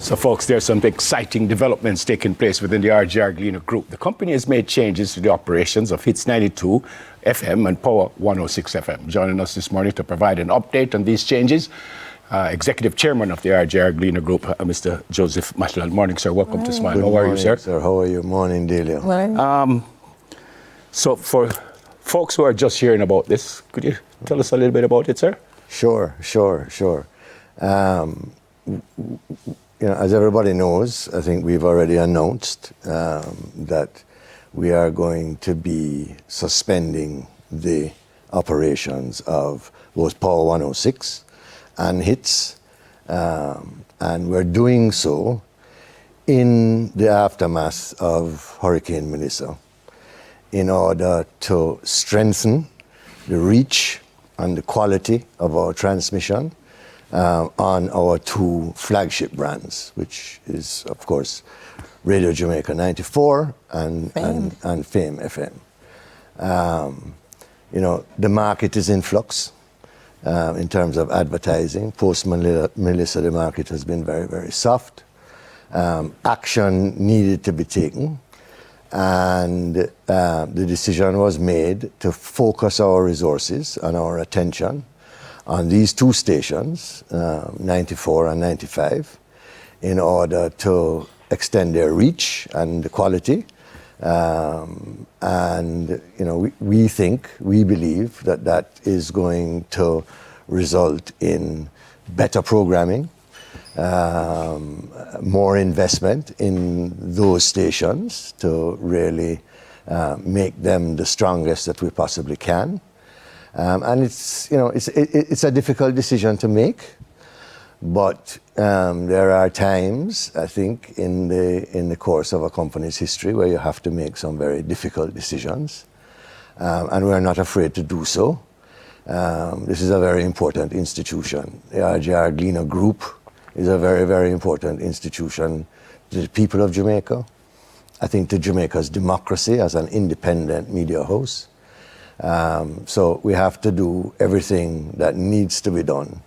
So, folks, there's some exciting developments taking place within the RJRGLEANER Group. The company has made changes to the operations of Hits 92 FM and Power 106 FM. Joining us this morning to provide an update on these changes, Executive Chairman of the RJRGLEANER Group, Mr. Joseph Matalon. Morning, sir. Welcome to Smile. How are you, sir? How are you? Morning, Dahlia. So, for folks who are just hearing about this, could you tell us a little bit about it, sir? Sure. As everybody knows, I think we've already announced that we are going to be suspending the operations of both Power 106 and Hits, and we're doing so in the aftermath of Hurricane Melissa in order to strengthen the reach and the quality of our transmission on our two flagship brands, which is, of course, Radio Jamaica 94 and Fame FM. The market is in flux in terms of advertising. Post Melissa, the market has been very, very soft. Action needed to be taken, and the decision was made to focus our resources and our attention on these two stations, 94 and 95, in order to extend their reach and the quality. We believe that is going to result in better programming, more investment in those stations to really make them the strongest that we possibly can. And it's a difficult decision to make, but there are times, I think, in the course of a company's history where you have to make some very difficult decisions, and we're not afraid to do so. This is a very important institution. The RJRGLEANER Group is a very, very important institution to the people of Jamaica, I think to Jamaica's democracy as an independent media house. So we have to do everything that needs to be done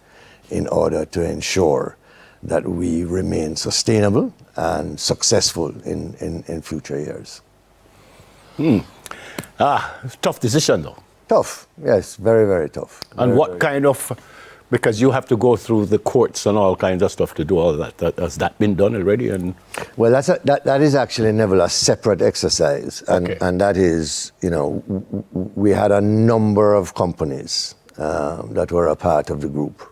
in order to ensure that we remain sustainable and successful in future years. Tough decision, though. Tough, yes, very, very tough. And what kind of, because you have to go through the courts and all kinds of stuff to do all that. Has that been done already? Well, that is actually, Neville, a separate exercise. And that is, we had a number of companies that were a part of the group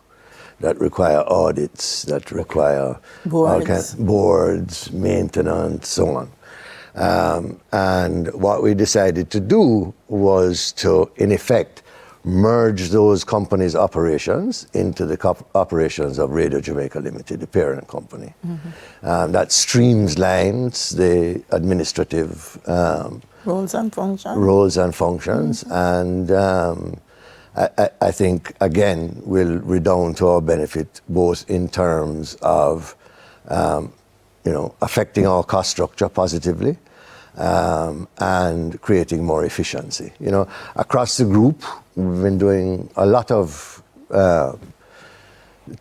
that require audits, that require boards, maintenance, so on. And what we decided to do was to, in effect, merge those companies' operations into the operations of Radio Jamaica Limited, the parent company. Mm-hmm. That streamlines the administrative roles and functions. Mm-hmm. And I think, again, will redound to our benefit, both in terms of affecting our cost structure positively, and creating more efficiency. Across the group, we've been doing a lot of,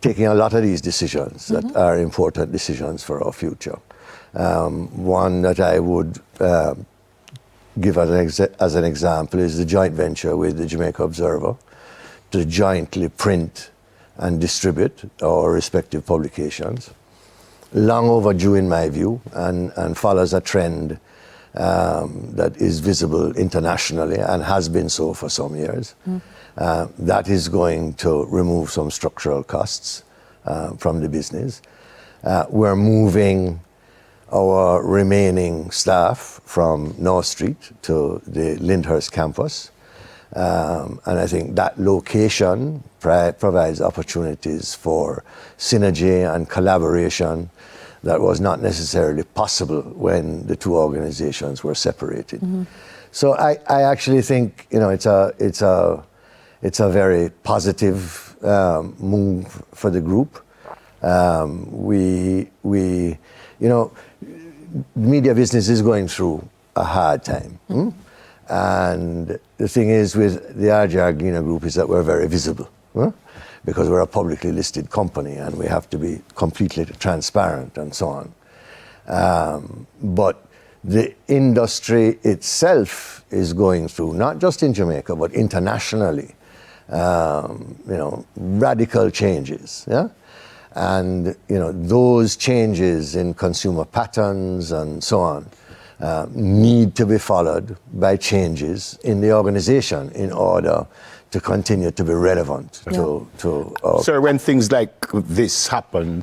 taking a lot of these decisions that are important decisions for our future. One that I would give as an example is the joint venture with the Jamaica Observer to jointly print and distribute our respective publications. Long overdue in my view, and follows a trend that is visible internationally and has been so for some years. That is going to remove some structural costs from the business. We're moving our remaining staff from North Street to the Lyndhurst campus. And I think that location provides opportunities for synergy and collaboration that was not necessarily possible when the two organizations were separated. Mm-hmm. So I actually think it's a very positive move for the group. Media business is going through a hard time. Mm-hmm. And the thing is with the RJRGLEANER Group is that we're very visible. because we're a publicly listed company and we have to be completely transparent and so on. But the industry itself is going through, not just in Jamaica, but internationally, radical changes. Yeah? And those changes in consumer patterns and so on need to be followed by changes in the organization in order to continue to be relevant to Sir, when things like this happen,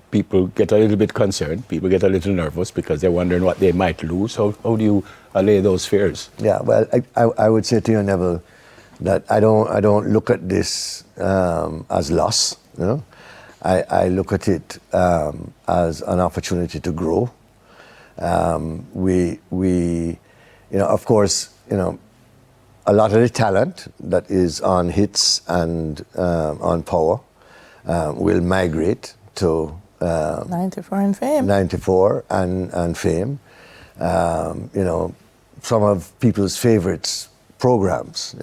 people get a little bit concerned, people get a little nervous because they're wondering what they might lose. How do you allay those fears? Yeah, well, I would say to you, Neville, that I don't look at this as loss. I look at it as an opportunity to grow. We of course, a lot of the talent that is on hits and on power will migrate to 94 and fame. 94 and fame. Some of people's favorites programs,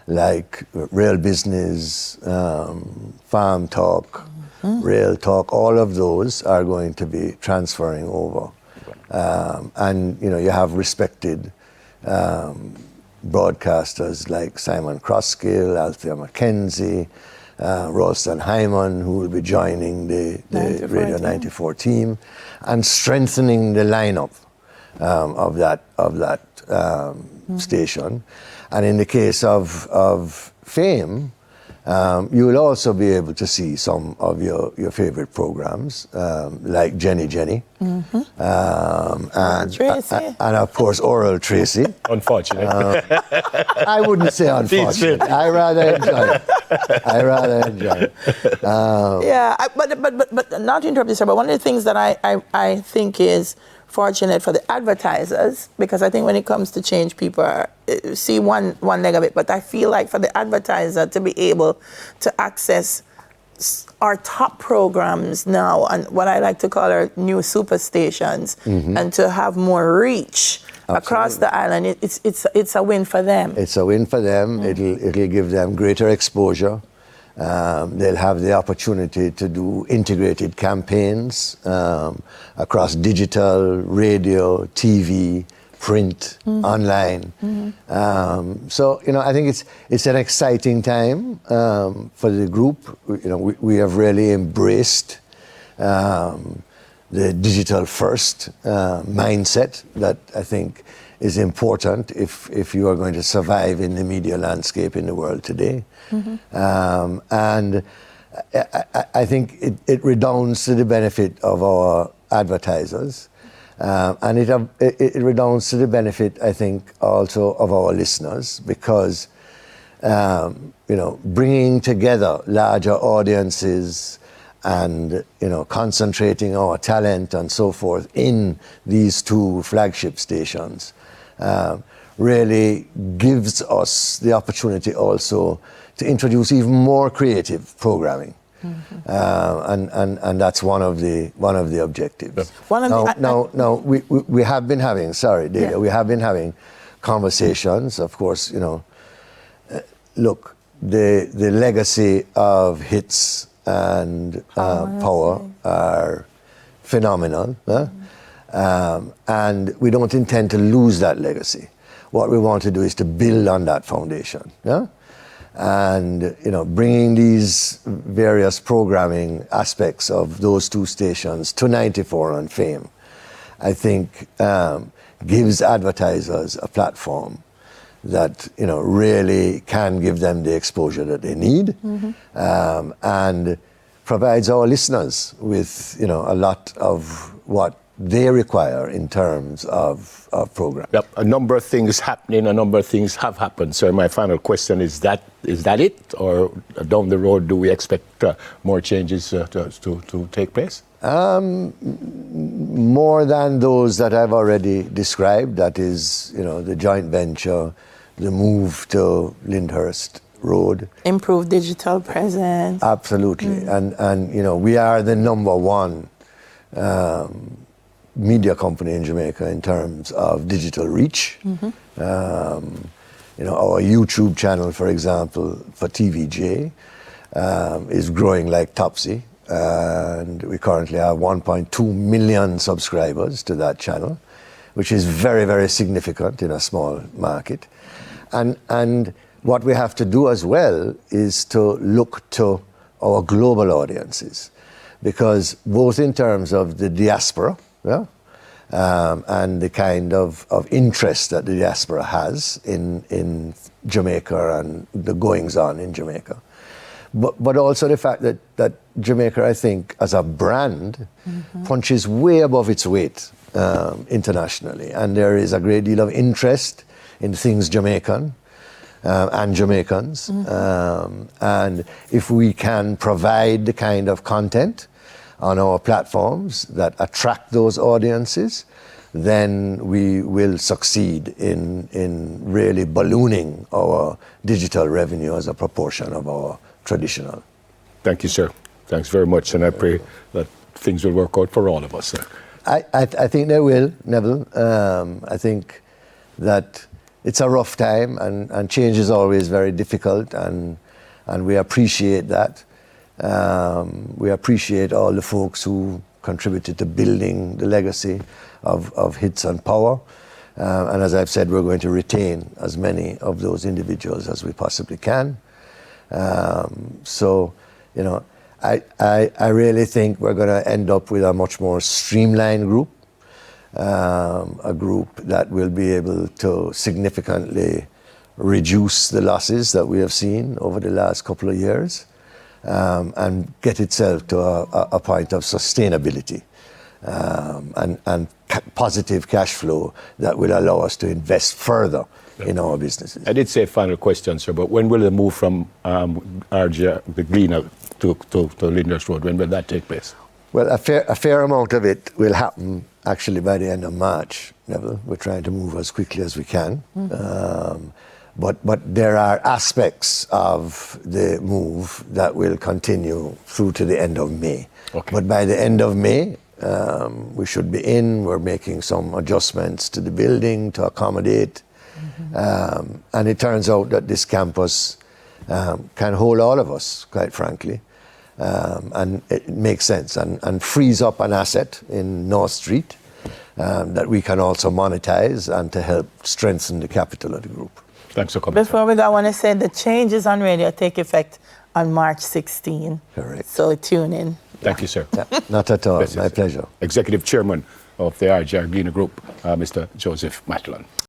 like Real Business, Farm Talk, Real Talk, all of those are going to be transferring over. And you have respected broadcasters like Simon Crossgill, Althea Mackenzie, Ralston Hyman, who will be joining the Radio 94 team and strengthening the lineup of that station. And in the case of Fame, you will also be able to see some of your favorite programs, like Jenny, and of course Oral Tracy. Unfortunate. I wouldn't say unfortunate. I rather enjoy it. But not to interrupt you, sir, but one of the things that I think is fortunate for the advertisers, because I think when it comes to change, people see one leg of it, but I feel like for the advertiser to be able to access our top programs now and what I like to call our new super stations, and to have more reach across the island, it's a win for them. It's a win for them. It'll give them greater exposure. They'll have the opportunity to do integrated campaigns across digital, radio, TV, print, online. So, I think it's an exciting time for the group. We have really embraced the digital first mindset that I think is important if you are going to survive in the media landscape in the world today. And I think it redounds to the benefit of our advertisers, and it redounds to the benefit, I think, also of our listeners, because bringing together larger audiences and concentrating our talent and so forth in these two flagship stations really gives us the opportunity also to introduce even more creative programming, and that's one of the objectives. We have been having, we have been having conversations. Of course, look, the legacy of hits and power are phenomenal, and we don't intend to lose that legacy. What we want to do is to build on that foundation, and bringing these various programming aspects of those two stations to 94 and Fame, I think gives advertisers a platform that really can give them the exposure that they need, and provides our listeners with a lot of what they require in terms of program. Yep, a number of things happening, a number of things have happened. So my final question is that it, or down the road do we expect more changes to take place? More than those that I've already described. That is, the joint venture, the move to Lyndhurst Road. Improved digital presence. Absolutely, and we are the number one media company in Jamaica in terms of digital reach. Our YouTube channel, for example, for TVJ, is growing like topsy. And we currently have 1.2 million subscribers to that channel, which is very, very significant in a small market. And what we have to do as well is to look to our global audiences, because both in terms of the diaspora, and the kind of interest that the diaspora has in Jamaica and the goings-on in Jamaica, but also the fact that Jamaica, I think, as a brand, punches way above its weight internationally, and there is a great deal of interest in things Jamaican and Jamaicans, and if we can provide the kind of content on our platforms that attract those audiences, then we will succeed in really ballooning our digital revenue as a proportion of our traditional. Thank you, sir. Thanks very much, and I pray that things will work out for all of us, sir. I think they will, Neville. I think that it's a rough time, and change is always very difficult, and we appreciate that. We appreciate all the folks who contributed to building the legacy of Hits and Power. And as I've said, we're going to retain as many of those individuals as we possibly can. So, you know, I really think we're going to end up with a much more streamlined group, a group that will be able to significantly reduce the losses that we have seen over the last couple of years. And get itself to a point of sustainability and positive cash flow that will allow us to invest further in our businesses. I did say final question, sir, but when will the move from RJRGLEANER to Lyndhurst Road, when will that take place? Well, a fair amount of it will happen actually by the end of March, Neville. We're trying to move as quickly as we can. But there are aspects of the move that will continue through to the end of May. Okay. But by the end of May, we should be in. We're making some adjustments to the building to accommodate. And it turns out that this campus can hold all of us, quite frankly. And it makes sense and frees up an asset in North Street that we can also monetize and to help strengthen the capital of the group. Thanks for coming. Before we go, I want to say the changes on radio take effect on March 16. Correct. So tune in. Thank you, sir. Yeah, not at all. My pleasure. Executive Chairman of the RJRGLEANER Group, Mr. Joseph Matalon.